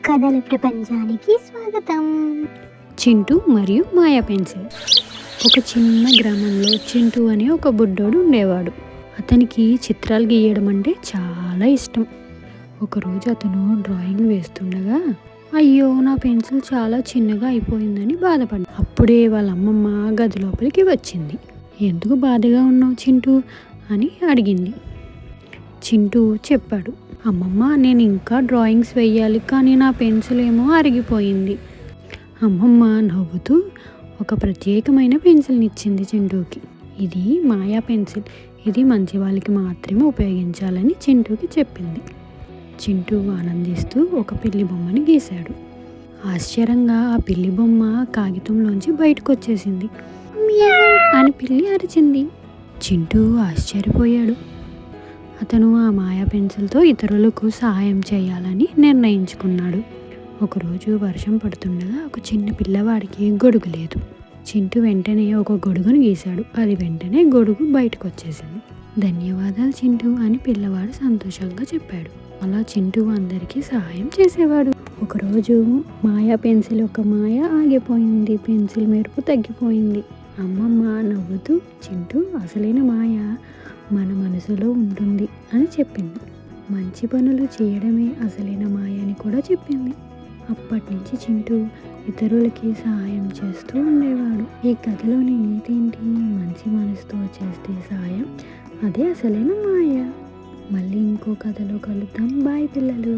కథల ప్రపంచానికి స్వాగతం. చింటూ మరియు మాయా పెన్సిల్. ఒక చిన్న గ్రామంలో చింటూ అనే ఒక బుడ్డోడు ఉండేవాడు. అతనికి చిత్రాలు గీయడం అంటే చాలా ఇష్టం. ఒకరోజు అతను డ్రాయింగ్ వేస్తుండగా అయ్యో నా పెన్సిల్ చాలా చిన్నగా అయిపోయిందని బాధపడ్డాడు. అప్పుడే వాళ్ళ అమ్మమ్మ గది లోపలికి వచ్చింది. ఎందుకు బాధగా ఉన్నావు చింటూ అని అడిగింది. చింటూ చెప్పాడు, అమ్మమ్మ నేను ఇంకా డ్రాయింగ్స్ వేయాలి, కానీ నా పెన్సిల్ ఏమో అరిగిపోయింది. అమ్మమ్మ నవ్వుతూ ఒక ప్రత్యేకమైన పెన్సిల్ని ఇచ్చింది చింటూకి. ఇది మాయా పెన్సిల్, ఇది మంచి వాళ్ళకి మాత్రమే ఉపయోగించాలని చింటూకి చెప్పింది. చింటూ ఆనందిస్తూ ఒక పిల్లి బొమ్మని గీశాడు. ఆశ్చర్యంగా ఆ పిల్లి బొమ్మ కాగితంలోంచి బయటకు వచ్చేసింది. మియావ్ అని పిల్లి అరిచింది. చింటూ ఆశ్చర్యపోయాడు. అతను ఆ మాయా పెన్సిల్తో ఇతరులకు సహాయం చేయాలని నిర్ణయించుకున్నాడు. ఒకరోజు వర్షం పడుతుండగా ఒక చిన్న పిల్లవాడికి గొడుగు లేదు. చింటూ వెంటనే ఒక గొడుగును గీశాడు. అది వెంటనే గొడుగు బయటకు వచ్చేసింది. ధన్యవాదాలు చింటూ అని పిల్లవాడు సంతోషంగా చెప్పాడు. అలా చింటూ అందరికీ సహాయం చేసేవాడు. ఒకరోజు మాయా పెన్సిల్ ఒక మాయ ఆగిపోయింది. పెన్సిల్ మెరుపు తగ్గిపోయింది. అమ్మమ్మ నవ్వుతూ చింటూ అసలైన మాయ మన మనసులో ఉంటుంది అని చెప్పింది. మంచి పనులు చేయడమే అసలైన మాయ అని కూడా చెప్పింది. అప్పటి నుంచి చింటూ ఇతరులకి సహాయం చేస్తూ ఉండేవాడు. ఈ కథలోని నీతి ఏంటి? మంచి మనసుతో చేస్తే సహాయం అదే అసలైన మాయ. మళ్ళీ ఇంకో కథలో కలుద్దాం. బాయ్ పిల్లలు.